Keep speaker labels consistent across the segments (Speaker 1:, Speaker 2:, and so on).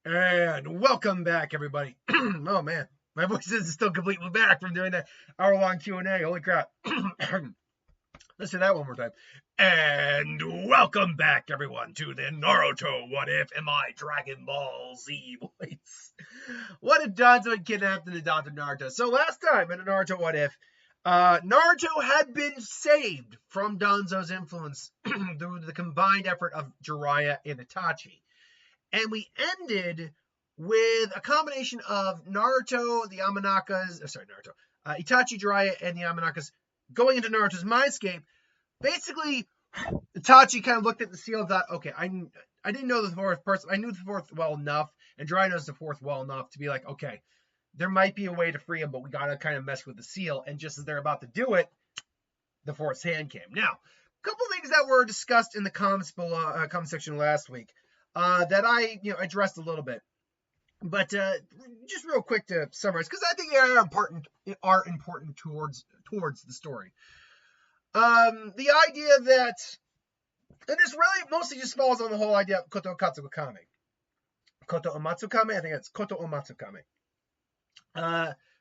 Speaker 1: And welcome back, everybody. Oh man, my voice isn't still completely back from doing that hour-long Q&A. Holy crap! Let's do that one more time. And welcome back, everyone, to the Naruto What If in my Dragon Ball Z voice. What if Danzo had kidnapped and adopted Naruto? So last time in the Naruto What If, Naruto had been saved from Danzo's influence through the combined effort of Jiraiya and Itachi. And we ended with a combination of Naruto, the Itachi, Jiraiya, and the Yamanakas going into Naruto's mindscape. Basically, Itachi kind of looked at the seal and thought, okay, I didn't know the fourth person. I knew the fourth well enough, and Jiraiya knows the fourth well enough to be like, okay, there might be a way to free him, but we got to kind of mess with the seal. And just as they're about to do it, the fourth hand came. Now, a couple of things that were discussed in the comment section last week that I addressed a little bit, but just real quick to summarize, because I think they are important towards the story. The idea that, and this really mostly just falls on the whole idea of Koto Katsukame. Koto Omatsukame, I think it's Koto Omatsukame.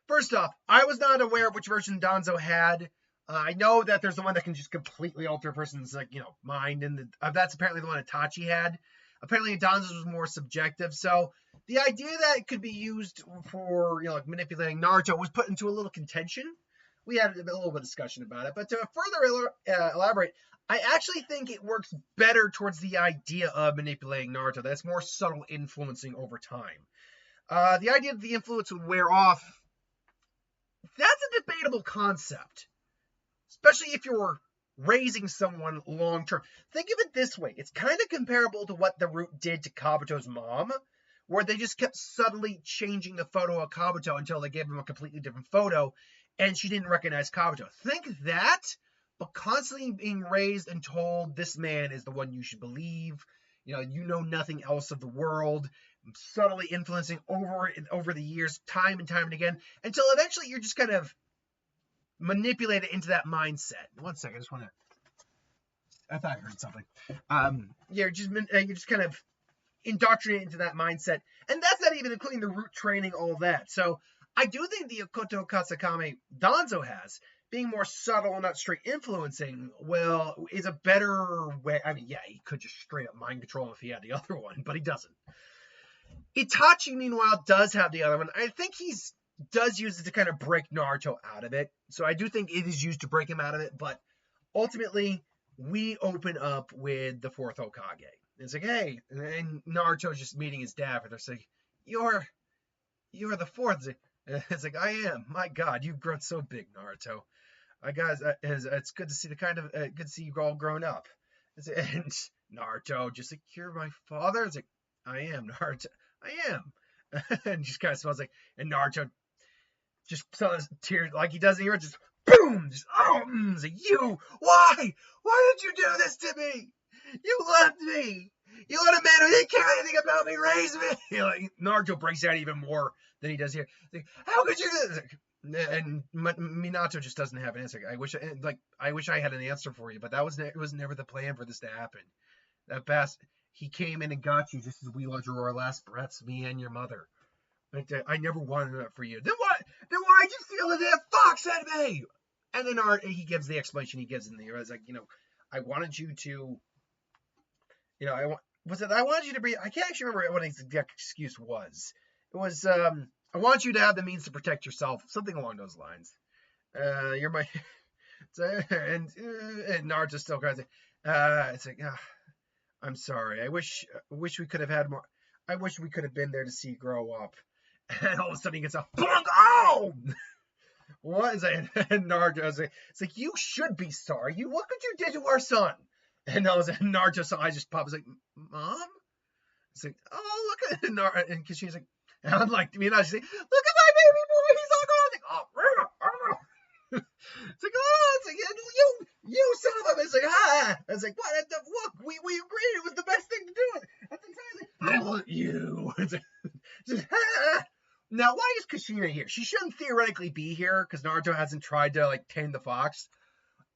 Speaker 1: First off, I was not aware of which version Danzo had. I know that there's the one that can just completely alter a person's mind, and that's apparently the one Itachi had. Apparently, Danzo's was more subjective. So the idea that it could be used for manipulating Naruto was put into a little contention. We had a little bit of discussion about it, but to further elaborate, I actually think it works better towards the idea of manipulating Naruto. That's more subtle influencing over time. The idea that the influence would wear off, that's a debatable concept, especially if you're raising someone long term. Think of it this way. It's kind of comparable to what the Root did to Kabuto's mom, where they just kept subtly changing the photo of Kabuto until they gave him a completely different photo, and she didn't recognize Kabuto. Think that, but constantly being raised and told this man is the one you should believe. You know nothing else of the world, subtly influencing over the years, time and time and again, until eventually you're just kind of manipulated into that mindset. One second, I just want to. I thought I heard something. You're just kind of indoctrinated into that mindset, and that's not even including the Root training, all that. So I do think the Koto Katsukame Danzo has, being more subtle and not straight influencing, is a better way. I mean, yeah, he could just straight up mind control him if he had the other one, but he doesn't. Itachi, meanwhile, does have the other one. I think he's does use it to kind of break Naruto out of it. So I do think it is used to break him out of it, but ultimately we open up with the fourth Hokage. It's like, hey, and Naruto's just meeting his dad, and they're like, you're the fourth. It's like, I am. My God, you've grown so big, Naruto. Guys, it's good to see good to see you all grown up. And Naruto just like, you're my father. It's like, I am, Naruto. I am. And just kind of smells like, and Naruto just saw tears like he does in here, just boom, just like, why did you do this to me? You left me. You let a man who didn't care anything about me raise me. Like Naruto breaks out even more than he does here. Like, how could you do this? And Minato just doesn't have an answer. I wish I had an answer for you, but it was never the plan for this to happen. That past, he came in and got you just as we drew our last breaths, me and your mother. But I never wanted that for you. Then what? Then why'd you steal the damn fox at me? And then he gives the explanation he gives in there. I was like, I wanted you to, I wanted you to be. I can't actually remember what his exact excuse was. It was, I want you to have the means to protect yourself, something along those lines. You're my, and Naruto still cries. It's like, I'm sorry. I wish we could have had more. I wish we could have been there to see you grow up. And all of a sudden he gets a bunk. Oh! What is that? And Naruto's like, it's like, you should be sorry. Look what you did to our son. And all of a sudden Naruto's eyes just pop. It's like, Mom? It's like, oh, look at Naruto. And she's like, and I'm like, she's like, look at my baby boy. He's all gone. Like, oh, it's like, oh, it's like, you son of a. It's like, It's like, what? Look, we agreed it was the best thing to do. At the time, I want you. It's like, just, Now, why is Kushina here? She shouldn't theoretically be here because Naruto hasn't tried to tame the fox.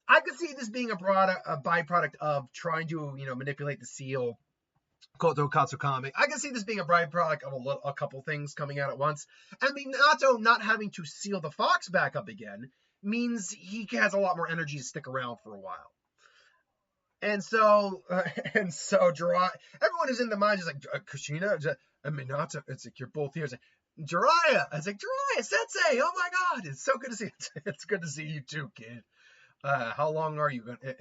Speaker 1: I could see this being a byproduct of trying to manipulate the seal Koto Katsukami. I can see this being a byproduct of a couple things coming out at once. And Minato not having to seal the fox back up again means he has a lot more energy to stick around for a while. And so, Jiraiya, everyone who's in the mind is like, Kushina, Minato, it's like, you're both here. It's like, Jiraiya, it's like, Jiraiya, Sensei, oh my God, it's so good to see you. It's good to see you too, kid. How long are you going to,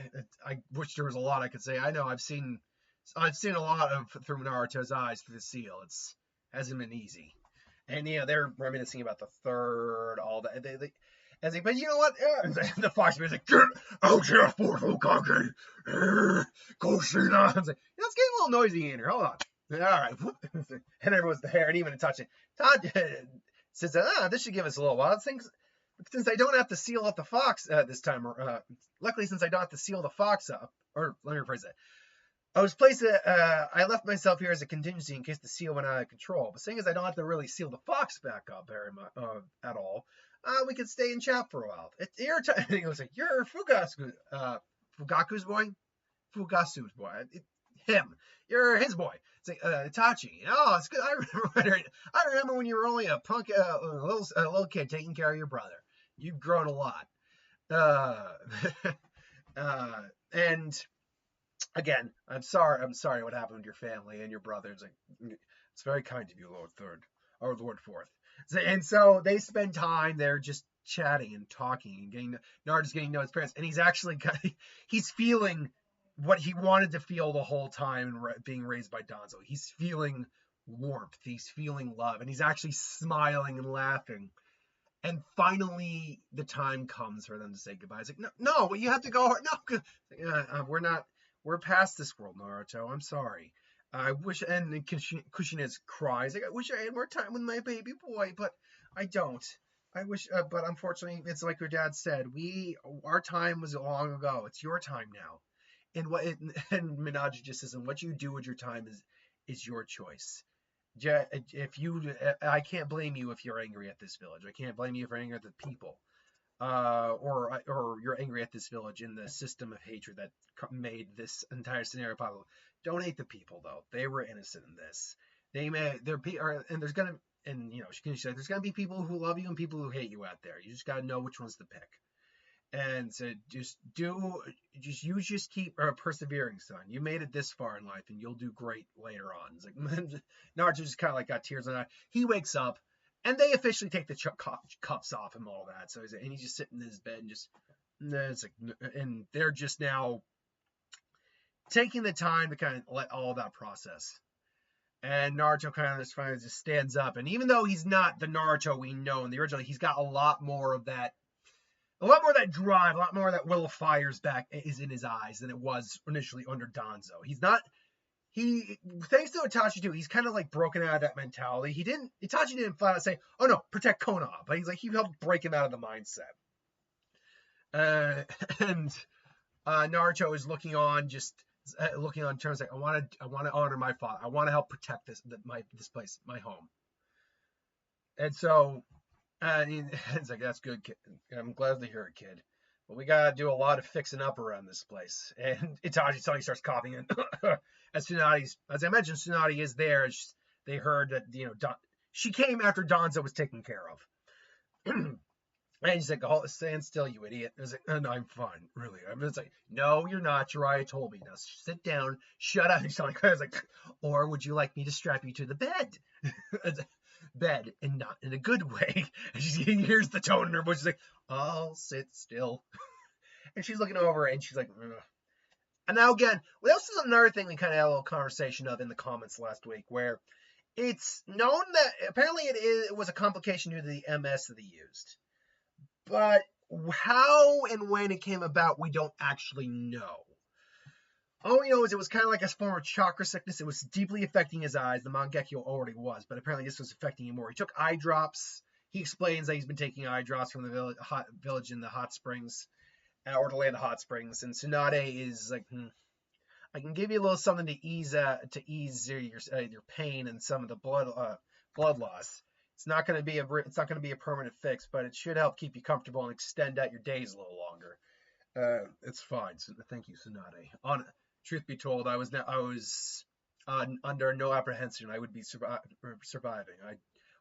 Speaker 1: I wish there was a lot I could say. I know I've seen a lot of through Naruto's eyes through the seal. It's hasn't been easy. And they're reminiscing about the third, all that. But you know what? The fox is like, get out here, for Hokage, Kushina. It's like, it's getting a little noisy in here. Hold on. All right. And everyone's the hair, and even touching. Todd says, this should give us a little while. Since I don't have to seal up the fox this time, luckily since I don't have to seal the fox up, or let me rephrase that. I left myself here as a contingency in case the seal went out of control. But seeing as I don't have to really seal the fox back up very much at all, we could stay and chat for a while. It's your time. He was like, "You're Fugaku's boy, Fugasu's boy. Him. You're his boy." It's like Itachi. Oh, it's good. I remember when you were only a punk, a little kid taking care of your brother. You've grown a lot. And again, I'm sorry what happened with your family and your brother. It's like, it's very kind of you, Lord Fourth. And so they spend time there just chatting and talking and Naruto's getting to know his parents, and he's feeling what he wanted to feel the whole time being raised by Danzo. He's feeling warmth, he's feeling love, and he's actually smiling and laughing. And finally, the time comes for them to say goodbye. It's like, no, you have to go. No, we're past this world, Naruto. I'm sorry. I wish, and Kushina cries. Like, I wish I had more time with my baby boy, but I don't. I wish, but unfortunately, it's like your dad said. Our time was long ago. It's your time now. And Minato just says, and what you do with your time is your choice. I can't blame you if you're angry at this village. I can't blame you if you're angry at the people. Or you're angry at this village and the system of hatred that made this entire scenario possible. Don't hate the people, though. They were innocent in this. There's gonna be people who love you and people who hate you out there. You just gotta know which ones to pick. And so just keep persevering, son. You made it this far in life, and you'll do great later on. It's like Naruto just kind of like got tears in eye. He wakes up, and they officially take the cuffs off him, all that. So he's just sitting in his bed and they're just now taking the time to kind of let all that process. And Naruto kind of just finally just stands up, and even though he's not the Naruto we know in the original, he's got a lot more of that drive, a lot more of that will of fire's back is in his eyes than it was initially under Danzo. Thanks to Itachi too, he's kind of like broken out of that mentality. Itachi didn't flat out say, "Oh no, protect Konoha," but he helped break him out of the mindset. And Naruto is looking on in terms like, I want to honor my father. I want to help protect this place, my home. And so it's like, that's good, kid. I'm glad to hear it, kid. But we gotta do a lot of fixing up around this place. And Itachi suddenly starts coughing. And as I mentioned, Tsunade is there. They heard that she came after Danzo was taken care of. And he's like, "Oh, stand still, you idiot." I was like, "No, I'm fine, really." It's like, "No, you're not. Jiraiya told me. Now sit down, shut up." I was like, "Or would you like me to strap you to the bed?" Bed, and not in a good way. And she hears the tone in her voice. She's like, "I'll sit still." And she's looking over, and she's like, ugh. And now again, this is another thing we kind of had a little conversation of in the comments last week, where it's known that apparently it was a complication due to the MS that they used. But how and when it came about, we don't actually know. All we know is it was kind of like a form of chakra sickness. It was deeply affecting his eyes. The Mangekyo already was, but apparently this was affecting him more. He took eye drops. He explains that he's been taking eye drops from the village in the hot springs, or the land of hot springs. And Tsunade is like, I can give you a little something to ease your pain and some of the blood loss. It's not going to be a permanent fix, but it should help keep you comfortable and extend out your days a little longer. It's fine. So, thank you, Tsunade. Truth be told, I was under no apprehension I would be surviving. I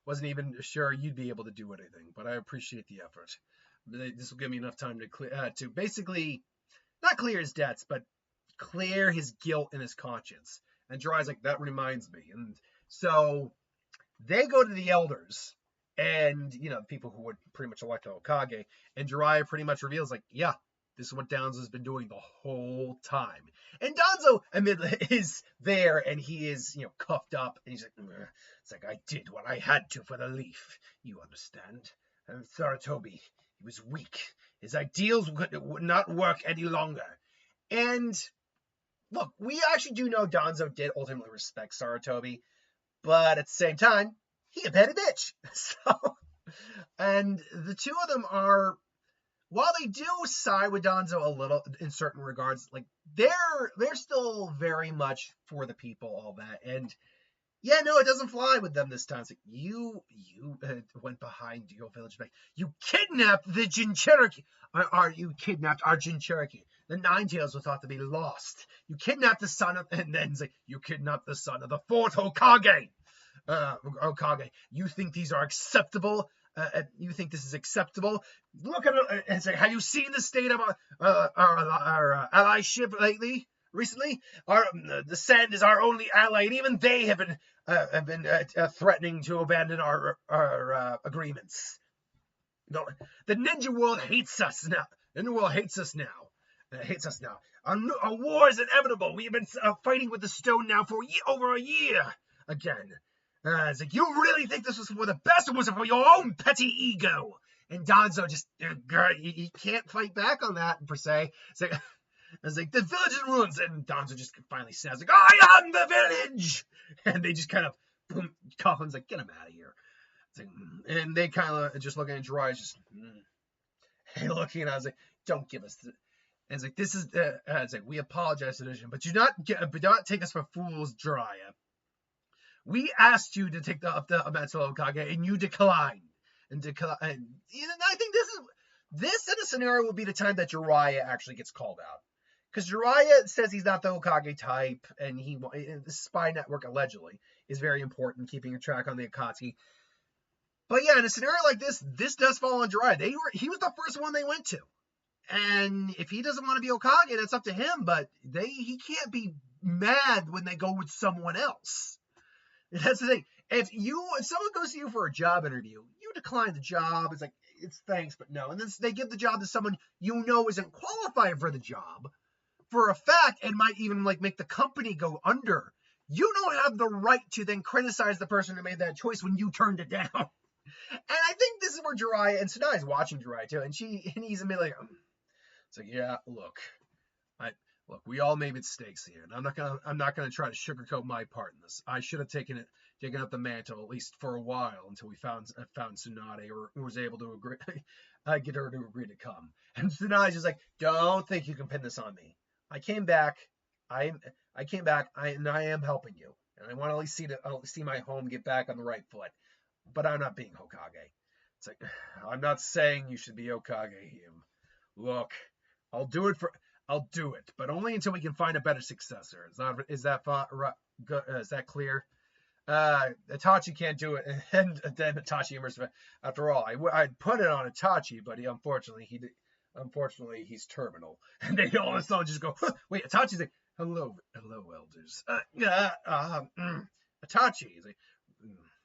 Speaker 1: wasn't even sure you'd be able to do anything, but I appreciate the effort. This will give me enough time to basically not clear his debts, but clear his guilt and his conscience. And Jiraiya's like, that reminds me. And so they go to the elders and, people who would pretty much elect Hokage. And Jiraiya pretty much reveals, like, yeah, this is what Danzo's been doing the whole time. And Danzo is there, and he is, cuffed up. And he's like, it's like, I did what I had to for the leaf. You understand? And Sarutobi, he was weak. His ideals would not work any longer. And look, we actually do know Danzo did ultimately respect Sarutobi, but at the same time, he a petty bitch. So, and the two of them are, while they do side with Danzo a little in certain regards, like they're still very much for the people, all that. And yeah, no, it doesn't fly with them this time. It's like, you went behind your village back. You kidnapped the Jinchuriki. You kidnapped our Jinchuriki. The Nine Tails were thought to be lost. You kidnapped the son of, and then it's like, you kidnapped the son of the fourth Hokage. Hokage, you think these are acceptable? You think this is acceptable? Look at it and say, have you seen the state of our allyship recently? The Sand is our only ally, and even they have been threatening to abandon our agreements. No, the ninja world hates us now. The ninja world hates us now. Our war is inevitable. We've been fighting with the stone now for over a year again. It's like, you really think this was for the best, or was it for your own petty ego? And Danzo just, he can't fight back on that, per se. It's like, the village is in ruins. And Danzo just finally says, like, I am the village! And they just kind of, boom, Coffin's like, get him out of here. It's like, and they kind of just looking at Jiraiya, just, and looking, and I was like, don't give us the... And it's like, this is, it's like, we apologize to the vision, but do not take us for fools, Jiraiya. We asked you to take up the Amatsu Hokage, and you declined. And I think this in a scenario will be the time that Jiraiya actually gets called out. Because Jiraiya says he's not the Hokage type, and the spy network, allegedly, is very important, keeping a track on the Akatsuki. But yeah, in a scenario like this does fall on Jiraiya. He was the first one they went to. And if he doesn't want to be Hokage, that's up to him, but he can't be mad when they go with someone else. That's the thing. If someone goes to you for a job interview, you decline the job. It's like, it's thanks, but no. And then they give the job to someone isn't qualified for the job for a fact, and might even make the company go under. You don't have the right to then criticize the person who made that choice when you turned it down. And I think this is where Jiraiya, and Tsunade's watching Jiraiya too, and he's immediately like, it's like, yeah, look, we all made mistakes here, and I'm not gonna try to sugarcoat my part in this. I should have taken up the mantle, at least for a while, until we found Tsunade, or was able to agree, get her to agree to come. And Tsunade's just like, don't think you can pin this on me. I came back, and I am helping you, and I want to at least see my home get back on the right foot. But I'm not being Hokage. It's like, I'm not saying you should be Hokage. Look, I'll do it, but only until we can find a better successor. Is that clear? Itachi can't do it, and then Itachi emerges. After all, I'd put it on Itachi, but unfortunately he's terminal. And they all of a sudden just go, wait, Itachi's like, hello, elders. Itachi. He's like,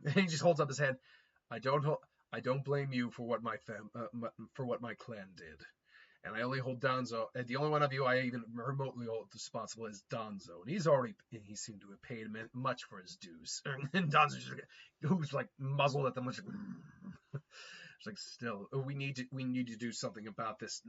Speaker 1: and he just holds up his hand. I don't blame you for what my clan did. And I only hold Danzo. And the only one of you I even remotely hold responsible is Danzo. And he seemed to have paid much for his dues. And Danzo just, who's muzzled at them, which it's still, we need to do something about this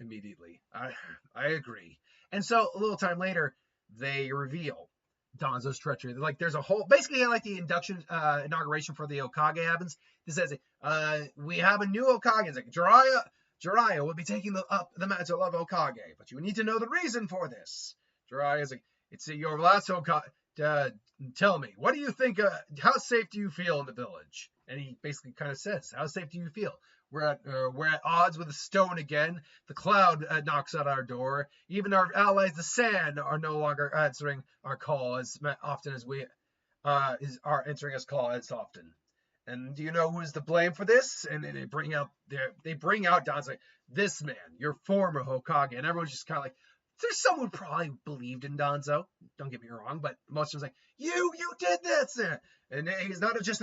Speaker 1: immediately. I agree. And so a little time later, they reveal Danzo's treachery. There's a whole, basically the induction, inauguration for the Hokage happens. This says, we have a new Hokage. It's like, Jiraiya will be taking up the mantle of Hokage, but you need to know the reason for this. Jiraiya is like, it's your last Hokage. tell me, what do you think? How safe do you feel in the village? And he basically kind of says, how safe do you feel? We're at odds with the stone again. The cloud knocks at our door. Even our allies, the sand, are no longer answering our call as often as we are answering us call as often. And do you know who is to blame for this? And they bring out Danzo, like, this man, your former Hokage, and everyone's just kind of like, there's someone who probably believed in Danzo. Don't get me wrong, but most of them's like, you did this, and he's not just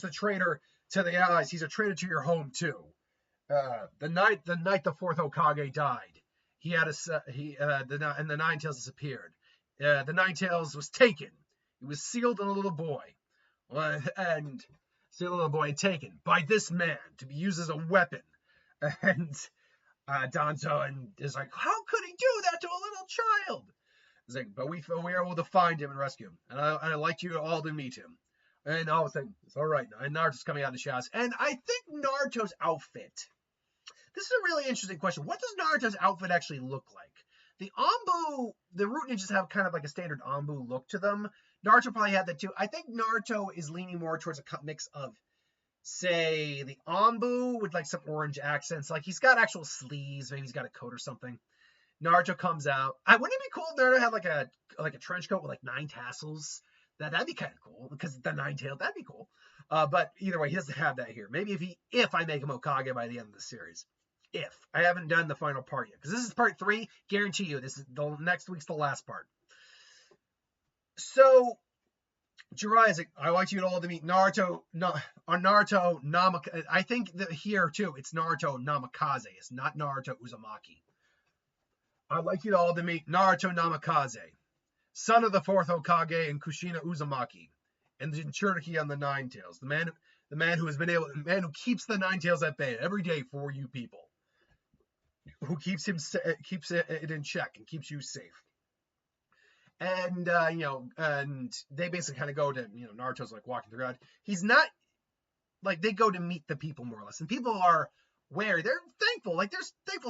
Speaker 1: a traitor to the allies. He's a traitor to your home too. The night the fourth Hokage died, he had the Nine Tails disappeared. The Nine Tails was taken. He was sealed in a little boy, and taken by this man to be used as a weapon. And Danzo and is like, how could he do that to a little child? He's like, but we were able to find him and rescue him, and I'd like you all to meet him. And all of a sudden, it's all right now. And Naruto's coming out of the shadows. And I think Naruto's outfit. This is a really interesting question. What does Naruto's outfit actually look like? The Root Ninjas have kind of like a standard Anbu look to them. Naruto probably had that too. I think Naruto is leaning more towards a mix of, say, the Anbu with like some orange accents. Like he's got actual sleeves. Maybe he's got a coat or something. Naruto comes out. Wouldn't it be cool if Naruto had like a trench coat with like 9 tassels? That'd be kind of cool because the 9-tailed, that'd be cool. But either way, he doesn't have that here. Maybe if I make him Hokage by the end of the series. If I haven't done the final part yet, because this is part 3, guarantee you this is the next week's the last part. So Jiraiya's like, I want you all to meet Naruto Namikaze. I think that here too, it's Naruto Namikaze. It's not Naruto Uzumaki. I'd like you all to meet Naruto Namikaze, son of the 4th Hokage and Kushina Uzumaki, and the Jinchuriki on the Nine Tails, the man who keeps the Nine Tails at bay every day for you people, who keeps it in check and keeps you safe. And and they basically kind of go to, Naruto's like walking through. He's not like, they go to meet the people more or less, and people are wary. They're thankful,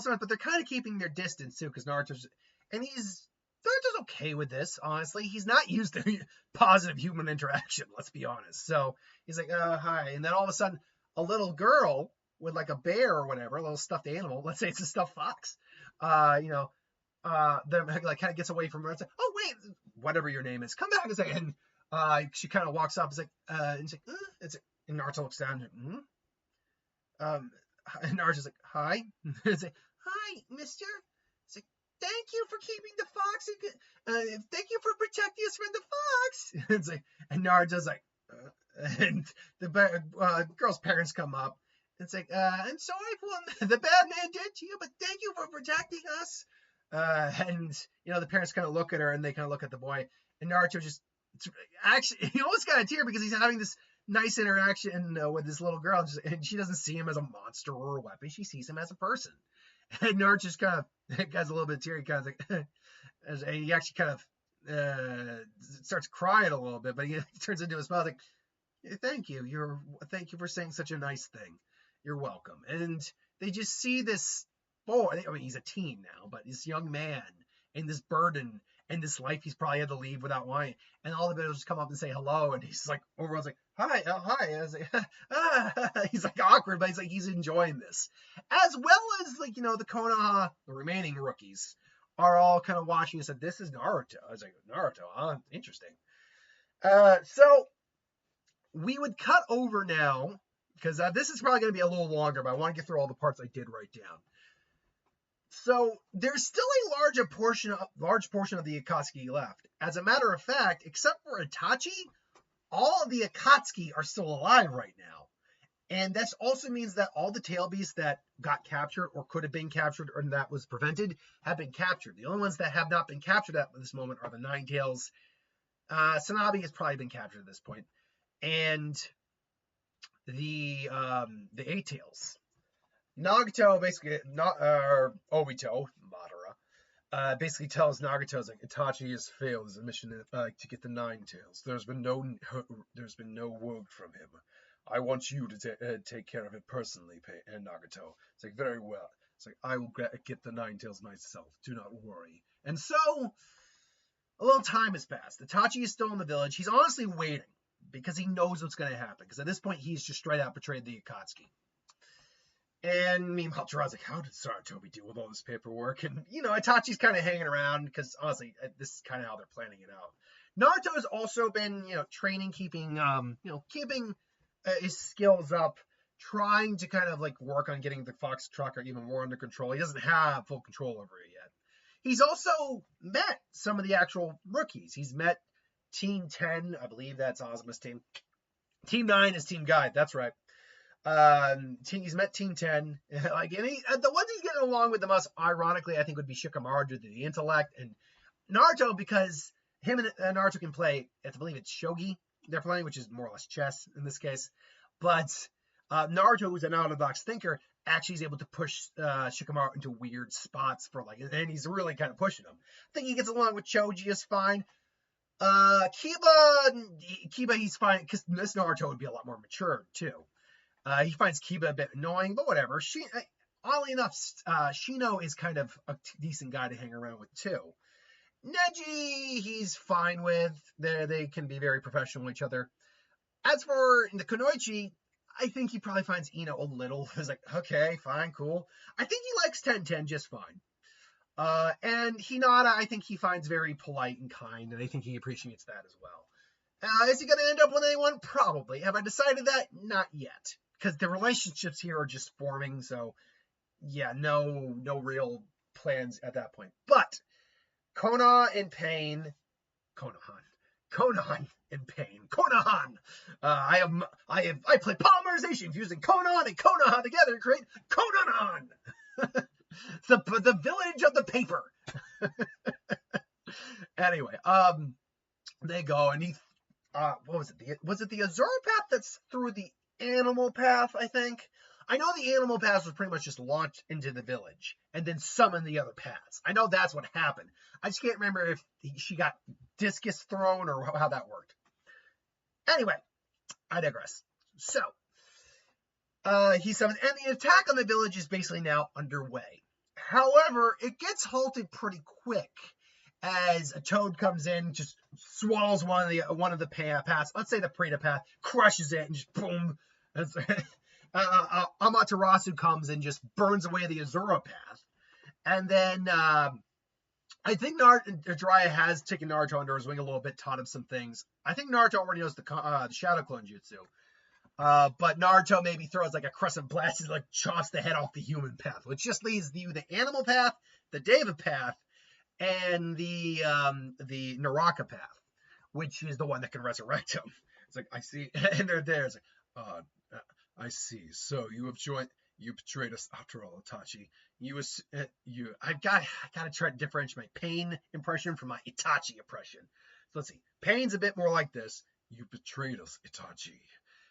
Speaker 1: sometimes, but they're kind of keeping their distance too, because Naruto's okay with this, honestly. He's not used to positive human interaction, let's be honest. So he's like, hi. And then all of a sudden, a little girl with like a bear or whatever, a little stuffed animal, let's say it's a stuffed fox, then like kind of gets away from her and says, oh, wait, whatever your name is, come back a second. And she kind of walks up, and Naruto looks down, and Naruto's like, hi. It's like, hi, mister. It's like, thank you for keeping the fox, and thank you for protecting us from the fox. It's like, and Naruto's like, and the girl's parents come up. It's like, I'm sorry for what the bad man did to you, but thank you for protecting us. And the parents kind of look at her, and they kind of look at the boy, and Naruto actually, he almost got a tear because he's having this nice interaction with this little girl, and she doesn't see him as a monster or a weapon. She sees him as a person. And Naruto just kind of gets a little bit teary, kind of like, and he actually kind of starts crying a little bit, but he turns into a smile like, thank you for saying such a nice thing. You're welcome. And they just see this boy. I mean, he's a teen now, but this young man and this burden and this life he's probably had to leave without wine. And all the villagers just come up and say hello, and he's like, everyone's like, hi, hi. And I was like, he's like awkward, but he's enjoying this, as well as like the Konoha, the remaining rookies, are all kind of watching and said, this is Naruto. I was like, Naruto, interesting. So we would cut over now, because this is probably going to be a little longer, but I want to get through all the parts I did write down. So there's still a large portion of the Akatsuki left. As a matter of fact, except for Itachi, all of the Akatsuki are still alive right now. And that also means that all the tail beasts that got captured or could have been captured or that was prevented have been captured. The only ones that have not been captured at this moment are the Nine Tails. Sanabi has probably been captured at this point. And the 8 Tails. Nagato basically, Obito, Madara, basically tells Nagato, like, Itachi has failed his mission to get the Nine Tails. There's been no word from him. I want you to take care of it personally, Nagato. It's like, very well. It's like, I will get the Nine Tails myself. Do not worry. And so A little time has passed. Itachi is still in the village. He's honestly waiting because he knows what's going to happen. Because at this point, he's just straight out betrayed the Akatsuki. And meanwhile, Jiraiya's like, how did Saratobi deal with all this paperwork? And, Itachi's kind of hanging around because, honestly, this is kind of how they're planning it out. Naruto has also been, training, keeping his skills up, trying to kind of, work on getting the Fox Chakra even more under control. He doesn't have full control over it yet. He's also met some of the actual rookies. He's met Team 10. I believe that's Asuma's team. Team 9 is Team Guide. That's right. He's met Team 10. The ones he's getting along with the most, ironically, I think would be Shikamaru due to the intellect, and Naruto, because him and Naruto can play, I believe it's shogi they're playing, which is more or less chess in this case. But Naruto, who's an out-of-the-box thinker, actually is able to push Shikamaru into weird spots and he's really kind of pushing him. I think he gets along with Choji just fine. Kiba, he's fine, because this Naruto would be a lot more mature, too. He finds Kiba a bit annoying, but whatever. Oddly enough, Shino is kind of a decent guy to hang around with, too. Neji, he's fine with. They can be very professional with each other. As for the Kunoichi, I think he probably finds Ino a little. He's like, okay, fine, cool. I think he likes 10-10 just fine. And Hinata, I think he finds very polite and kind, and I think he appreciates that as well. Is he going to end up with anyone? Probably. Have I decided that? Not yet. Because the relationships here are just forming, so yeah, no real plans at that point. But Konoha and Pain, Konohan and Pain, Konohan. I play polymerization using Konoha and Konoha together to create Konohan. the village of the paper. Anyway, they go and he, what was it? Was it the Azura path that's through the animal path, I think? I know the animal path was pretty much just launched into the village and then summon the other paths. I know that's what happened. I just can't remember if she got discus thrown or how that worked. Anyway, I digress. So, he summons, and the attack on the village is basically now underway. However, it gets halted pretty quick as a toad comes in, just swallows one of the paths. Let's say the Preta path, crushes it, and just boom. Amaterasu comes and just burns away the Azura path. And then I think Jiraiya has taken Naruto under his wing a little bit, taught him some things. I think Naruto already knows the Shadow Clone Jutsu. But Naruto maybe throws a crescent blast and chops the head off the human path, which just leaves you the animal path, the Deva path, and the Naraka path, which is the one that can resurrect him. It's like, I see, and they're there. It's like, I see. So you betrayed us after all, Itachi. I gotta try to differentiate my Pain impression from my Itachi impression. So let's see. Pain's a bit more like this. You betrayed us, Itachi.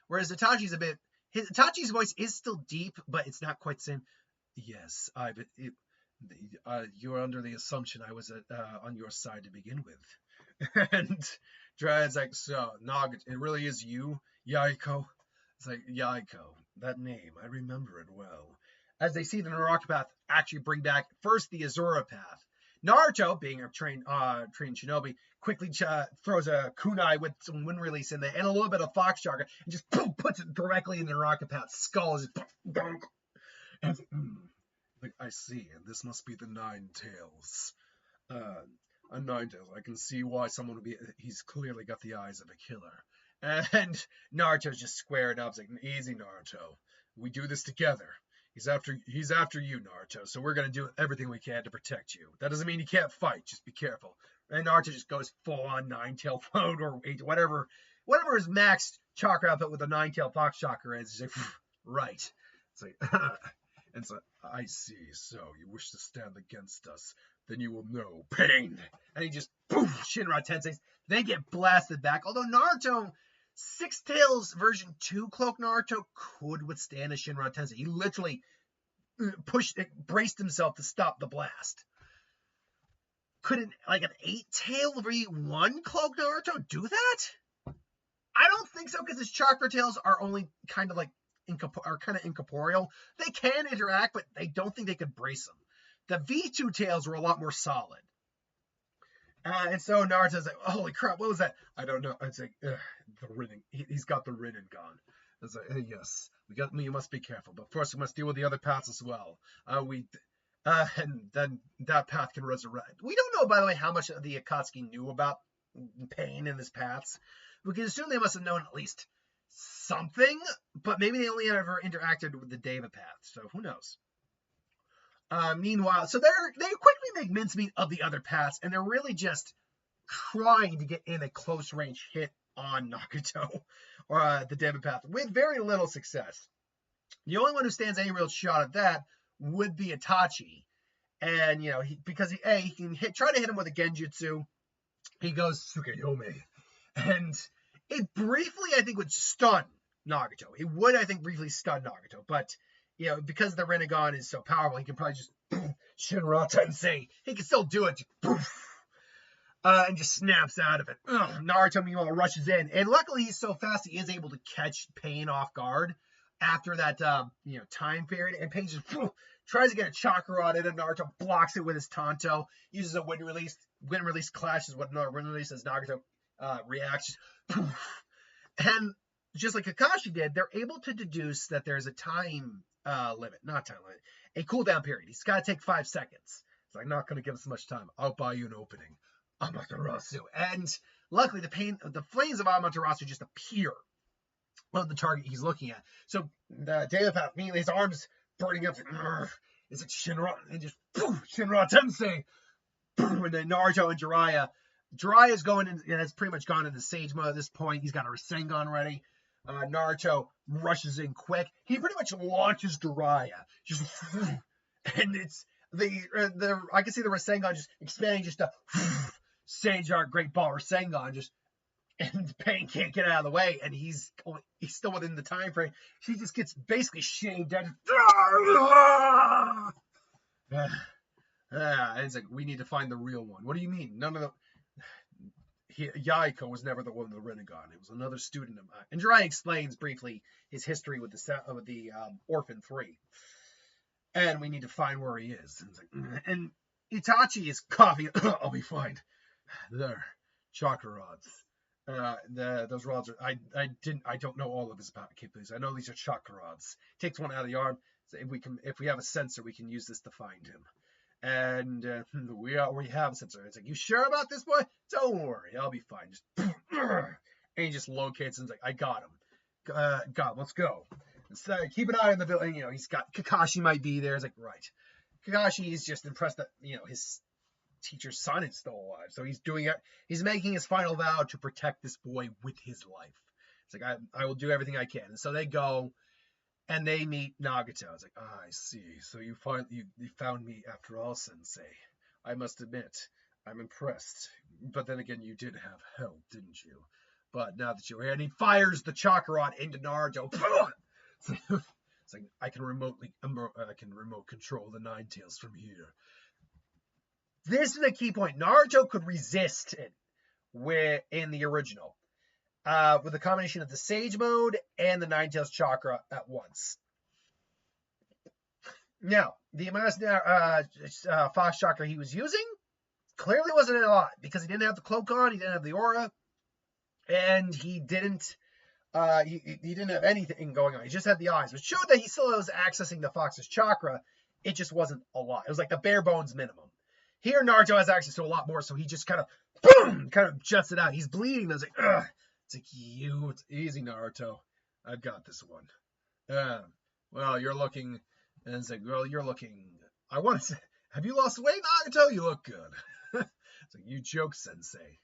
Speaker 1: Whereas Itachi's voice is still deep, but it's not quite the same. Yes, you're under the assumption I was on your side to begin with. And Jiraiya's like, so, Naga, it really is you, Yaiko? It's like, Yaiko, that name, I remember it well. As they see the Naraka path actually bring back first the Azura path. Naruto, being a trained shinobi, quickly throws a kunai with some wind release in there and a little bit of fox chakra and just boom, puts it directly in the Naraka path's skull. And I see, and this must be the Nine Tails. A Nine Tails. I can see why someone would be. He's clearly got the eyes of a killer. And Naruto's just squaring up. It's like, easy, Naruto. We do this together. He's after you, Naruto. So we're gonna do everything we can to protect you. That doesn't mean you can't fight. Just be careful. And Naruto just goes full on nine-tail mode or whatever his max chakra output with the nine-tail fox chakra is. He's like, right. It's like, and so I see. So you wish to stand against us? Then you will know pain. And he just poof, Shinra Tensei. They get blasted back. Although Naruto, Six Tails version 2 Cloak Naruto could withstand a Shinra Tensei. He literally braced himself to stop the blast. Couldn't an 8-tail V1 Cloak Naruto do that? I don't think so, because his chakra tails are only kind of incorporeal. They can interact, but I don't think they could brace them. The V2 tails were a lot more solid. And so Naruto's like, holy crap, what was that? I don't know. It's like, the Rinnegan. He's got the Rinnegan. It's like, yes, you must be careful. But first, we must deal with the other paths as well. And then that path can resurrect. We don't know, by the way, how much the Akatsuki knew about pain in his paths. We can assume they must have known at least something, but maybe they only ever interacted with the Deva path. So who knows? Meanwhile, so they quickly make mincemeat of the other paths, and they're really just trying to get in a close range hit on Nagato or the Deva path with very little success. The only one who stands any real shot at that would be Itachi, and because he can try to hit him with a genjutsu. He goes Tsukuyomi, and it briefly, I think, would stun Nagato. It would, I think, briefly stun Nagato, but because the Rinnegan is so powerful, he can probably just Shinra Tensei. He can still do it, and just snaps out of it. Naruto, meanwhile, rushes in, and luckily he's so fast he is able to catch Pain off guard after that time period, and Pain just tries to get a chakra rod in, and Naruto blocks it with his Tanto, uses a wind release. Wind release clashes with another wind release as Nagato reacts. And just like Kakashi did, they're able to deduce that there's a time limit, a cooldown period. He's got to take 5 seconds. It's like, not going to give us much time. I'll buy you an opening. Amaterasu. And luckily, the flames of Amaterasu just appear on the target he's looking at. So the Deva immediately, his arms burning up. Is it Shinra? And just Shinra Tensei. And then Naruto and Jiraiya's going in, and has pretty much gone into Sage mode at this point. He's got a Rasengan ready. Naruto rushes in quick. He pretty much launches Jiraiya. Just, and it's I can see the Rasengan just expanding just a Sage Art Great Ball Rasengan just, and Pain can't get out of the way, and he's still within the time frame. He just gets basically shaved down. And it's like, we need to find the real one. What do you mean? None of the Yaiko was never the one with the Rinnegan. It was another student of mine. And Jiraiya explains briefly his history with the Orphan 3. And we need to find where he is. And, it's like, and Itachi is coughing. I'll be fine. There, chakra rods. Those rods are. I don't know all of his capabilities. I know these are chakra rods. Takes one out of the arm. So if we have a sensor, we can use this to find him. And we have a sensor. It's like, you sure about this, boy? Don't worry, I'll be fine. Just and he just locates and like, I got him. God, let's go. So keep an eye on the building. He's got Kakashi might be there. It's like, right. Kakashi is just impressed that his teacher's son is still alive. So he's doing it. He's making his final vow to protect this boy with his life. It's like, I will do everything I can. And so they go. And they meet Nagato. I was like, I see. So you found me after all, Sensei. I must admit, I'm impressed. But then again, you did have help, didn't you? But now that you're here, and he fires the chakra rod into Naruto. It's like, I can remote control the Nine Tails from here. This is a key point. Naruto could resist it in the original. With a combination of the Sage mode and the Nine Tails chakra at once. Now, the amount of Fox chakra he was using clearly wasn't a lot because he didn't have the cloak on, he didn't have the aura, and he didn't have anything going on. He just had the eyes, which showed that he still was accessing the Fox's chakra. It just wasn't a lot. It was like the bare bones minimum. Here, Naruto has access to a lot more, so he just kind of juts it out. He's bleeding. I was like, ugh. It's like, it's easy, Naruto. I've got this one. Well, you're looking, and it's like, well, you're looking, have you lost weight, Nagato? You look good. It's like, you joke, Sensei.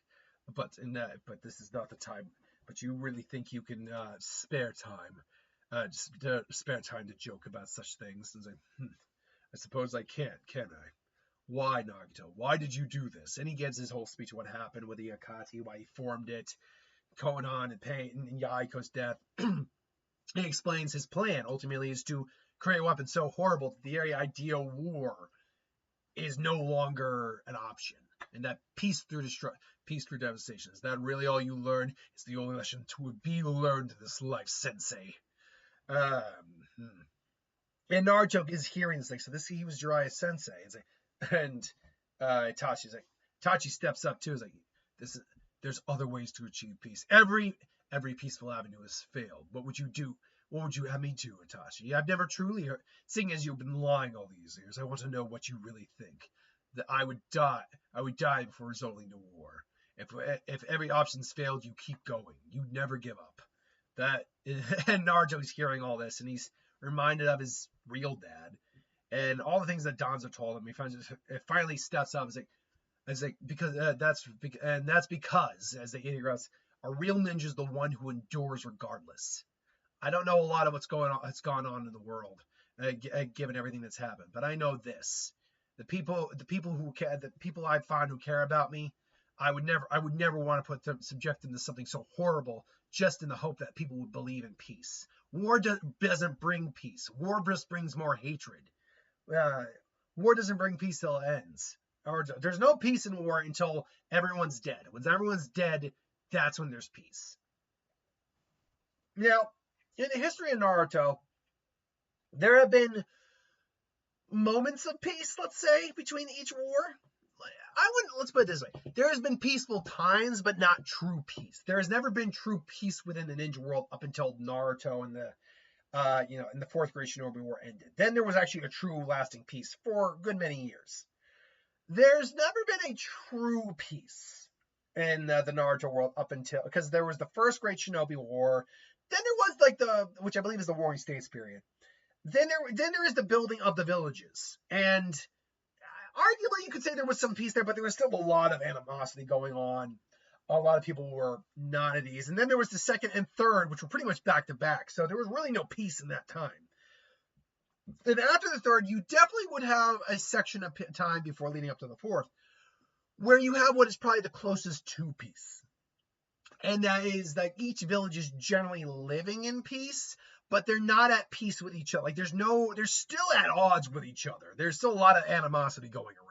Speaker 1: But this is not the time. But you really think you can spare time, spare time to joke about such things? And it's like, I suppose I can't, can I? Why, Nagato? Why did you do this? And he gives his whole speech of what happened with the Akatsuki, why he formed it, Konan and Pain and Yaiko's death. He explains his plan ultimately is to create a weapon so horrible that the very idea of war is no longer an option, and that peace through devastation. Is that really all you learned? It's the only lesson to be learned in this life, Sensei. And Naruto is hearing this thing. So he was Jiraiya's sensei. And Itachi's like, Tachi steps up too. Is like, there's other ways to achieve peace. Every peaceful avenue has failed. What would you do? What would you have me do, Itachi? I've never truly heard, seeing as you've been lying all these years, I want to know what you really think. That I would die before resorting to war. If every option's failed, you keep going. You never give up. And Naruto's hearing all this, and he's reminded of his real dad and all the things that Danzo told him. It finally steps up. It's like because that's because, as the Idigoras, a real ninja is the one who endures regardless. I don't know a lot of what's gone on in the world, given everything that's happened, but I know this: the people I find who care about me, I would never want to subject them to something so horrible, just in the hope that people would believe in peace. War doesn't bring peace. War just brings more hatred. War doesn't bring peace till it ends. Or there's no peace in war until everyone's dead. When everyone's dead, that's when there's peace. Now, in the history of Naruto, there have been moments of peace, let's say, between each war. Let's put it this way. There has been peaceful times, but not true peace. There has never been true peace within the ninja world up until Naruto and the Fourth Great Shinobi War ended. Then there was actually a true lasting peace for a good many years. There's never been a true peace in the Naruto world up until, because there was the First Great Shinobi War. Then there was which I believe is the Warring States period. Then there is the building of the villages, and arguably you could say there was some peace there, but there was still a lot of animosity going on. A lot of people were not at ease. And then there was the second and third, which were pretty much back to back. So there was really no peace in that time. And after the third, you definitely would have a section of time before leading up to the fourth, where you have what is probably the closest to peace. And that is that each village is generally living in peace, but they're not at peace with each other. Like they're still at odds with each other. There's still a lot of animosity going around.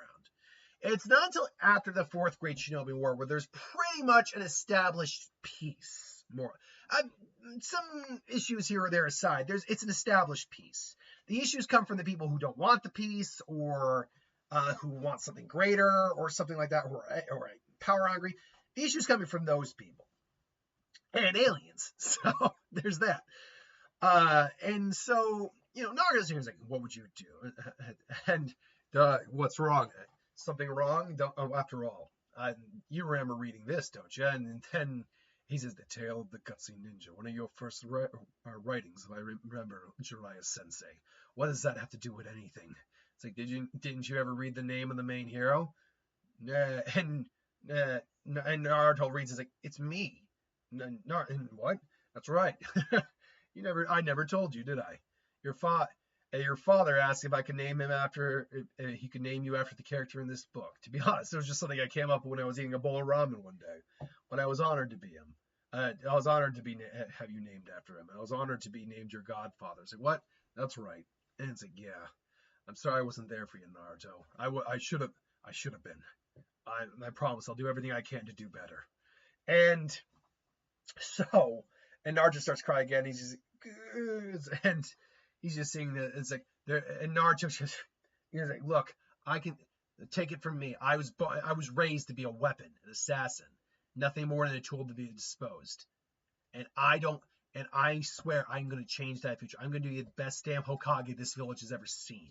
Speaker 1: It's not until after the Fourth Great Shinobi War where there's pretty much an established peace. Some issues here or there aside, it's an established peace. The issues come from the people who don't want the peace, or who want something greater, or something like that, or power hungry. The issues coming from those people and aliens. So there's that. And so Naruto's here is like, what would you do? And what's wrong? Something wrong? After all, you remember reading this, don't you? And then he says, the Tale of the Gutsy Ninja, one of your first writings, if I remember, Jiraiya Sensei. What does that have to do with anything? It's like, didn't you ever read the name of the main hero? And Naruto reads, it's like, it's me. And what? That's right. I never told you, did I? Your father asked if I could name him after, he could name you after the character in this book. To be honest, it was just something I came up with when I was eating a bowl of ramen one day. But I was honored to be him. I was honored to have you named after him. I was honored to be named your godfather. It's like, what? That's right. And it's like, yeah. I'm sorry I wasn't there for you, Naruto. I should have been. I promise I'll do everything I can to do better. And so, and Naruto starts crying again. He's just saying that it's like, and Naruto's just, he's like, look, I can take it from me. I was raised to be a weapon, an assassin, nothing more than a tool to be disposed. And I swear I'm going to change that future. I'm going to be the best damn Hokage this village has ever seen.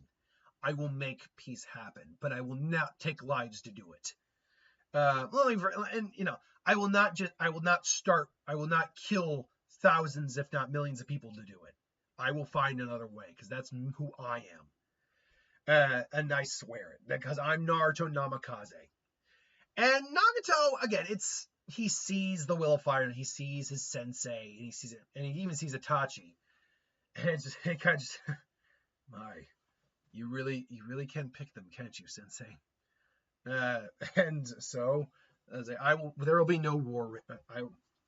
Speaker 1: I will make peace happen, but I will not take lives to do it. I will not kill thousands, if not millions of people to do it. I will find another way, because that's who I am. And I swear it, because I'm Naruto Namikaze. And Nagato, again, he sees the will of fire, and he sees his sensei, and he sees it, and he even sees Itachi. And it kind of just, you really can pick them, can't you, sensei? And so, there will be no war.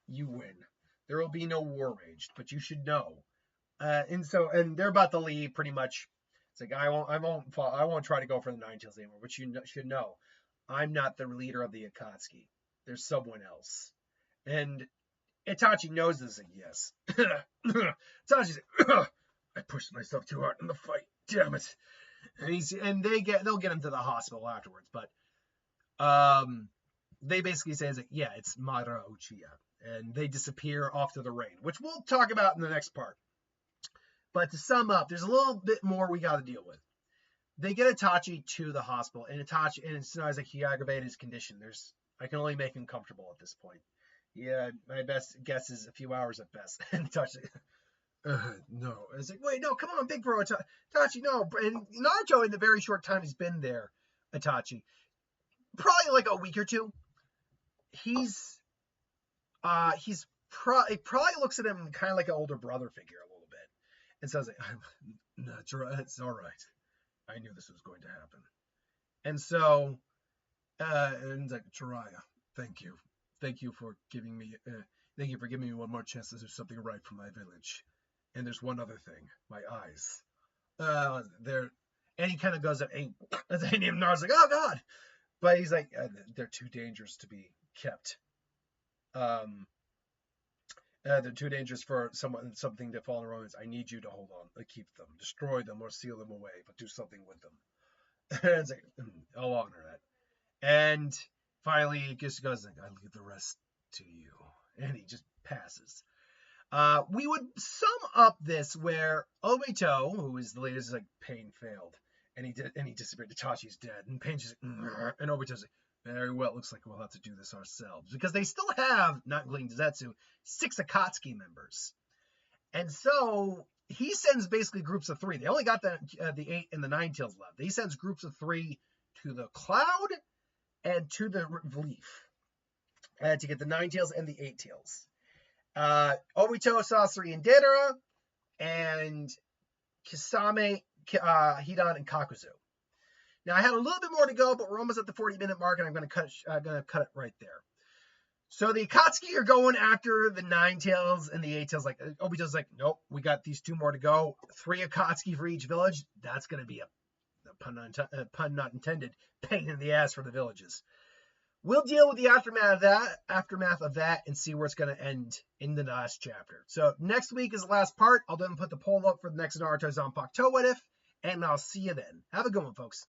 Speaker 1: You win. There will be no war waged, but you should know. And they're about to leave pretty much. It's like, I won't try to go for the Nine Tails anymore, but you should know, I'm not the leader of the Akatsuki. There's someone else. And Itachi knows this, like, yes. Itachi's like, I pushed myself too hard in the fight. Damn it. And they'll get him to the hospital afterwards, but they basically say, yeah, it's Madara Uchiha. And they disappear off to the rain, which we'll talk about in the next part. But to sum up, there's a little bit more we got to deal with. They get Itachi to the hospital, and Tsunade's like, he aggravated his condition. I can only make him comfortable at this point. Yeah, my best guess is a few hours at best. And Itachi's like, no. I was like, wait, no, come on, big bro, Itachi, no. And Naruto, in the very short time he's been there, Itachi, probably like a week or two, he probably looks at him kind of like an older brother figure a little bit, and says, no, it's all right. I knew this was going to happen. And so, and like, Jiraiya, thank you. Thank you for giving me one more chance to do something right for my village. And there's one other thing, my eyes. And he kind of goes up, and Naruto's like, oh God. But he's like, they're too dangerous to be kept. They're too dangerous for something to fall in the wrong hands. I need you to hold on, keep them, destroy them, or seal them away, but do something with them. And it's like, I'll honor that. And finally, he just goes like, I leave the rest to you, and he just passes. We would sum up this where Obito, who is the latest, is like, Pain failed, and he disappeared. Itachi's dead, and Pain's just, and Obito's like, very well, it looks like we'll have to do this ourselves. Because they still have, not including Zetsu, 6 Akatsuki members. And so he sends basically groups of 3. They only got the 8 and the 9 tails left. He sends groups of 3 to the Cloud and to the Leaf to get the 9 tails and the 8 tails. Obito, Sasori, and Deidara, and Kisame, Hidan, and Kakuzu. Now, I had a little bit more to go, but we're almost at the 40-minute mark, and I'm going to cut it right there. So the Akatsuki are going after the 9 tails and the 8 tails. Like, Obito's like, nope, we got these 2 more to go. 3 Akatsuki for each village. That's going to be a pun not intended, pain in the ass for the villages. We'll deal with the aftermath of that, and see where it's going to end in the last chapter. So next week is the last part. I'll then put the poll up for the next Naruto Zanpakuto What If, and I'll see you then. Have a good one, folks.